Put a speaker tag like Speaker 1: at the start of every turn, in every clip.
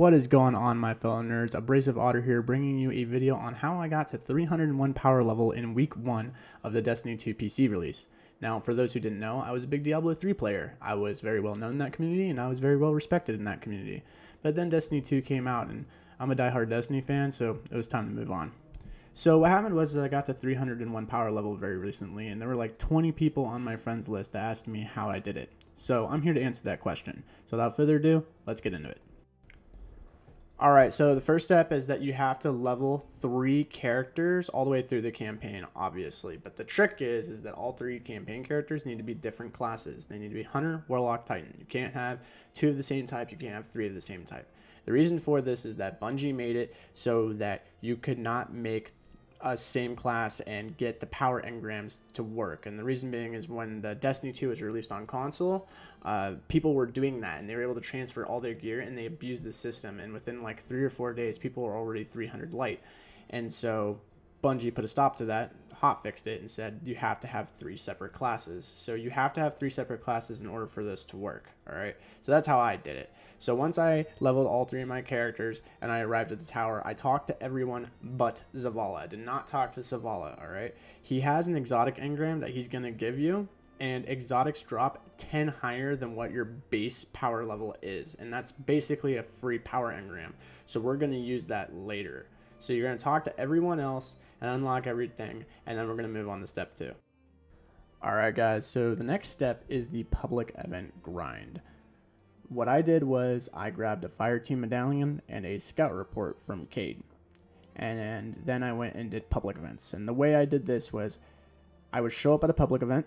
Speaker 1: What is going on, my fellow nerds? Abrasive Otter here, bringing you a video on how I got to 301 power level in week 1 of the Destiny 2 PC release. Now, for those who didn't know, I was a big Diablo 3 player. I was very well known in that community, and I was very well respected in that community. But then Destiny 2 came out, and I'm a diehard Destiny fan, so it was time to move on. So what happened was I got to 301 power level very recently, and there were like 20 people on my friends list that asked me how I did it. So I'm here to answer that question. So without further ado, let's get into it. Alright, so the first step is that you have to level 3 characters all the way through the campaign, obviously. But the trick is that all 3 campaign characters need to be different classes. They need to be Hunter, Warlock, Titan. You can't have 2 of the same type, you can't have 3 of the same type. The reason for this is that Bungie made it so that you could not make a same class and get the power engrams to work. And the reason being is when the Destiny 2 was released on console, people were doing that and they were able to transfer all their gear, and they abused the system, and within like 3 or 4 days people were already 300 light. And so Bungie put a stop to that, hotfixed it, and said you have to have 3 separate classes. So you have to have 3 separate classes in order for this to work. All right, so that's how I did it. So once I leveled all 3 of my characters and I arrived at the tower, I talked to everyone but Zavala. I did not talk to Zavala, all right? He has an exotic engram that he's going to give you, and exotics drop 10 higher than what your base power level is, and that's basically a free power engram. So we're going to use that later. So you're going to talk to everyone else and unlock everything, and then we're going to move on to step 2. Alright guys, so the next step is the public event grind. What I did was I grabbed a fire team medallion and a scout report from Cade, and then I went and did public events. And the way I did this was I would show up at a public event.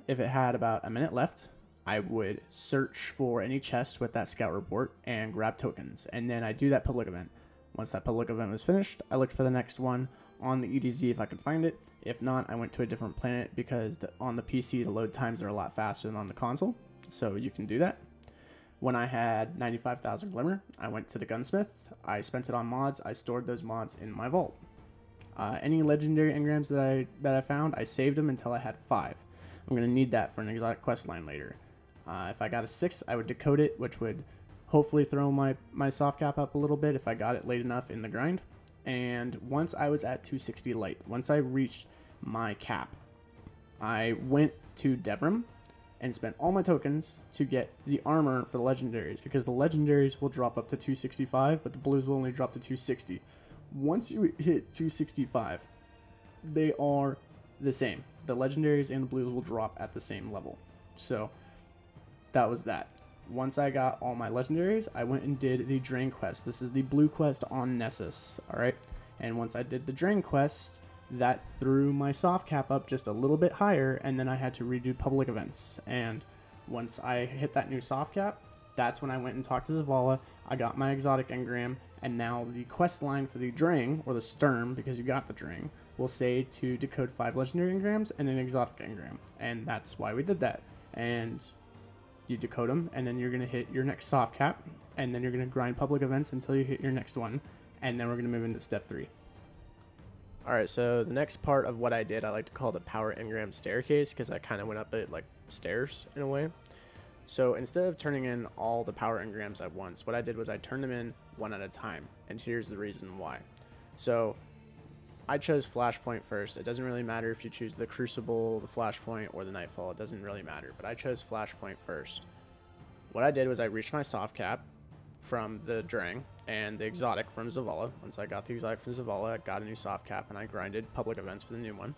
Speaker 1: If it had about a minute left, I would search for any chest with that scout report and grab tokens, and then I do that public event. Once that public event was finished, I looked for the next one on the EDZ if I could find it. If not, I went to a different planet because on the PC the load times are a lot faster than on the console, so you can do that. When I had 95,000 glimmer, I went to the gunsmith, I spent it on mods, I stored those mods in my vault. Any legendary engrams that I found, I saved them until I had 5. I'm going to need that for an exotic quest line later. If I got a 6, I would decode it, which would hopefully throw my soft cap up a little bit if I got it late enough in the grind. And once I was at 260 light, once I reached my cap, I went to Devrim and spent all my tokens to get the armor for the legendaries, because the legendaries will drop up to 265, but the blues will only drop to 260. Once you hit 265, they are the same. The legendaries and the blues will drop at the same level. So that was that. Once I got all my legendaries, I went and did the Drain quest. This is the blue quest on Nessus, alright? And once I did the Drain quest, that threw my soft cap up just a little bit higher, and then I had to redo public events. And once I hit that new soft cap, that's when I went and talked to Zavala. I got my exotic engram, and now the quest line for the Drang, or the Sturm, because you got the Drang, will say to decode 5 legendary engrams and an exotic engram. And that's why we did that. And you decode them, and then you're going to hit your next soft cap, and then you're going to grind public events until you hit your next one, and then we're going to move into step 3. Alright, so the next part of what I did, I like to call the power engram staircase, because I kind of went up it like stairs in a way. So instead of turning in all the power engrams at once, what I did was I turned them in one at a time, and here's the reason why. So I chose Flashpoint first. It doesn't really matter if you choose the Crucible, the Flashpoint, or the Nightfall. It doesn't really matter, but I chose Flashpoint first. What I did was I reached my soft cap from the Drang and the exotic from Zavala. Once I got the exotic from Zavala, I got a new soft cap, and I grinded public events for the new one.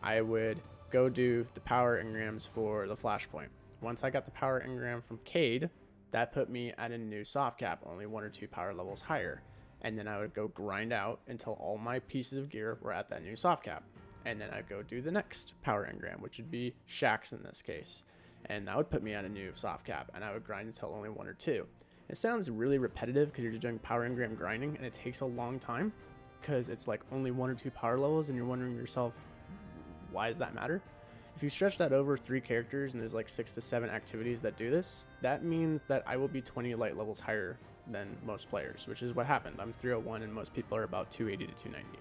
Speaker 1: I would go do the power engrams for the Flashpoint. Once I got the power engram from Cade, that put me at a new soft cap, only 1 or 2 power levels higher. And then I would go grind out until all my pieces of gear were at that new soft cap. And then I'd go do the next power engram, which would be Shax in this case. And that would put me at a new soft cap, and I would grind until only 1 or 2. It sounds really repetitive because you're just doing power engram grinding, and it takes a long time because it's like only 1 or 2 power levels, and you're wondering to yourself, why does that matter? If you stretch that over 3 characters and there's like 6 to 7 activities that do this, that means that I will be 20 light levels higher than most players, which is what happened. I'm 301 and most people are about 280 to 290.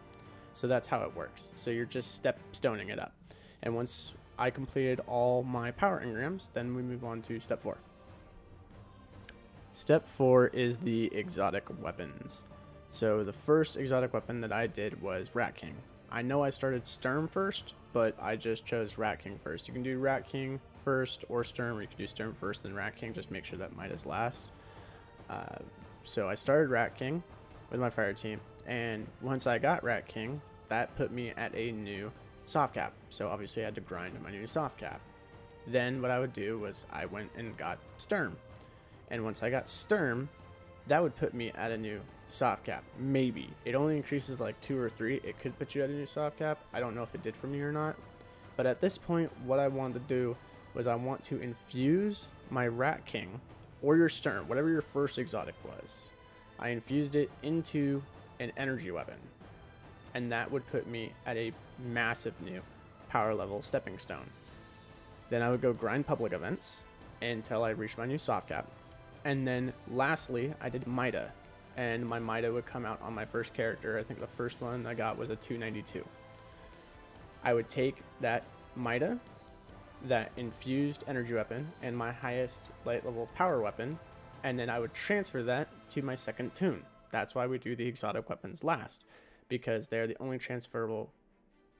Speaker 1: So that's how it works. So you're just stoning it up. And once I completed all my power engrams, then we move on to step 4. Step 4 is the exotic weapons. So the first exotic weapon that I did was Rat King. I know I started Sturm first, but I just chose Rat King first. You can do Rat King first or Sturm, or you can do Sturm first then Rat King. Just make sure that Midas last. So I started Rat King with my fire team, and once I got Rat King, that put me at a new soft cap. So obviously I had to grind my new soft cap. Then what I would do was I went and got Sturm. And once I got Sturm, that would put me at a new soft cap. Maybe. It only increases like 2 or 3. It could put you at a new soft cap. I don't know if it did for me or not. But at this point, what I wanted to do was I want to infuse my Rat King or your Sturm, whatever your first exotic was. I infused it into an energy weapon. And that would put me at a massive new power level stepping stone. Then I would go grind public events until I reached my new soft cap. And then lastly, I did Mida, and my Mida would come out on my first character. I think the first one I got was a 292. I would take that Mida, that infused energy weapon, and my highest light level power weapon, and then I would transfer that to my second tune. That's why we do the exotic weapons last, because they're the only transferable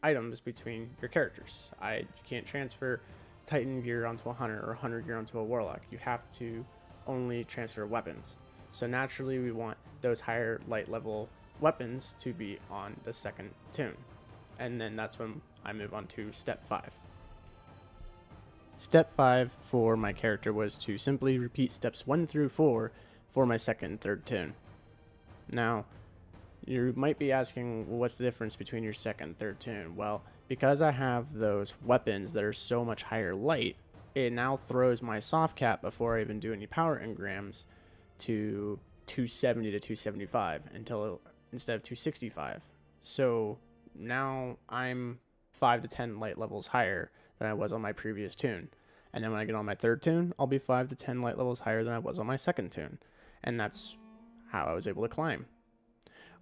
Speaker 1: items between your characters. You can't transfer Titan gear onto a Hunter or Hunter gear onto a Warlock. You have to only transfer weapons. So naturally we want those higher light level weapons to be on the second tune. And then that's when I move on to step 5. Step 5 for my character was to simply repeat steps 1 through 4 for my second and third tune. Now, you might be asking, well, what's the difference between your second and third tune? Well, because I have those weapons that are so much higher light, it now throws my soft cap before I even do any power engrams to 270 to 275 instead of 265. So now I'm 5 to 10 light levels higher than I was on my previous tune. And then when I get on my third tune, I'll be 5 to 10 light levels higher than I was on my second tune. And that's how I was able to climb.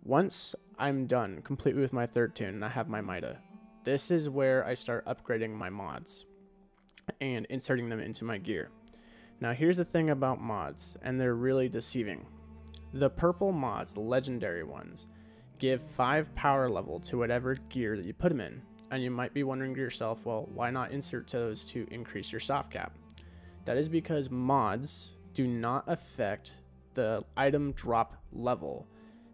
Speaker 1: Once I'm done completely with my third tune and I have my Mida, this is where I start upgrading my mods and inserting them into my gear. Now here's the thing about mods, and they're really deceiving. The purple mods, the legendary ones, give 5 power level to whatever gear that you put them in. And you might be wondering to yourself, well, why not insert those to increase your soft cap? That is because mods do not affect the item drop level.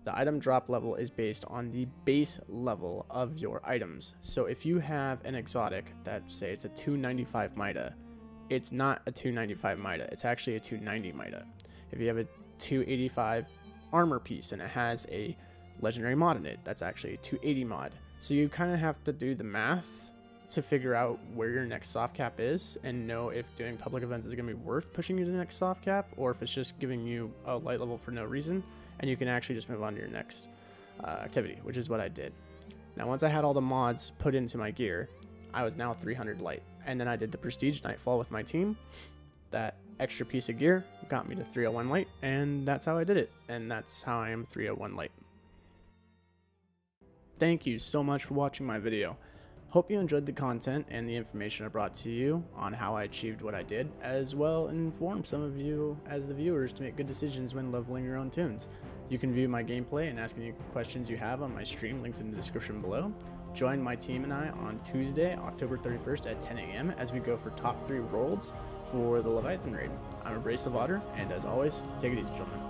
Speaker 1: The item drop level is based on the base level of your items. So if you have an exotic that, say it's a 295 Mida, it's not a 295 Mida, it's actually a 290 Mida. If you have a 285 armor piece and it has a legendary mod in it, that's actually a 280 mod. So you kind of have to do the math to figure out where your next soft cap is and know if doing public events is going to be worth pushing you to the next soft cap, or if it's just giving you a light level for no reason and you can actually just move on to your next activity, which is what I did. Now once I had all the mods put into my gear, I was now 300 light, and then I did the Prestige Nightfall with my team. That extra piece of gear got me to 301 light, and that's how I did it, and that's how I am 301 light. Thank you so much for watching my video. Hope you enjoyed the content and the information I brought to you on how I achieved what I did, as well inform some of you as the viewers to make good decisions when leveling your own tunes. You can view my gameplay and ask any questions you have on my stream linked in the description below. Join my team and I on Tuesday, October 31st at 10 AM as we go for top 3 worlds for the Leviathan raid. I'm Abrasive Otter, and as always, take it easy, gentlemen.